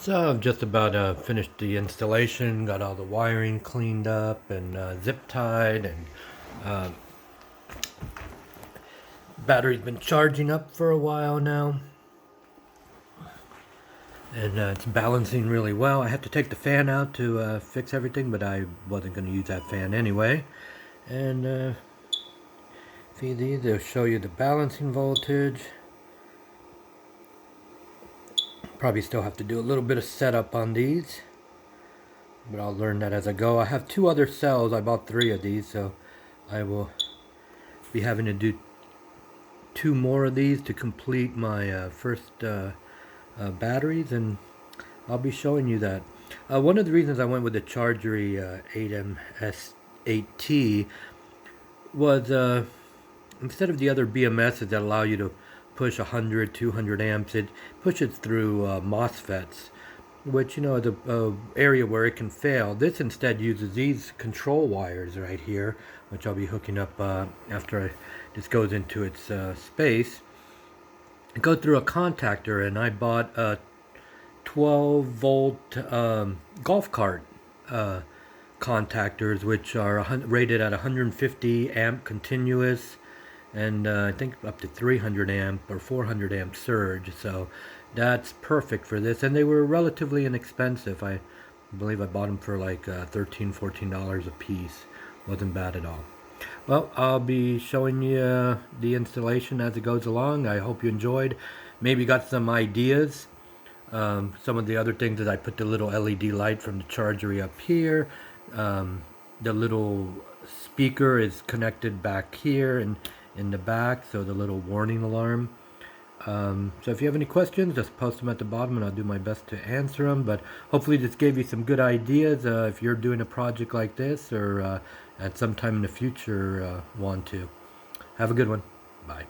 So I've just about finished the installation, got all the wiring cleaned up and zip tied, and uh, battery's been charging up for a while now, and it's balancing really well. I had to take the fan out to fix everything, but I wasn't going to use that fan anyway. And feed these, they'll show you the balancing voltage. Probably still have to do a little bit of setup on these, but I'll learn that as I go. I have 2 other cells. I bought 3 of these, so I will be having to do 2 more of these to complete my first batteries, and I'll be showing you that. One of the reasons I went with the Chargery 8MS8T was instead of the other BMSs that allow you to push 100, 200 amps, it pushes through MOSFETs, which, you know, is a area where it can fail. This instead uses these control wires right here, which I'll be hooking up after this goes into its space. It goes through a contactor, and I bought a 12 volt golf cart contactors, which are rated at 150 amp continuous, and I think up to 300 amp or 400 amp surge. So that's perfect for this, and they were relatively inexpensive. I believe I bought them for like $13-14 a piece. Wasn't bad at all. Well, I'll be showing you the installation as it goes along. I hope you enjoyed. Maybe got some ideas. Some of the other things is I put the little LED light from the Chargery up here. The little speaker is connected back here and in the back, so the little warning alarm. So if you have any questions, just post them at the bottom and I'll do my best to answer them. But hopefully this gave you some good ideas if you're doing a project like this, or at some time in the future want to. Have a good one. Bye.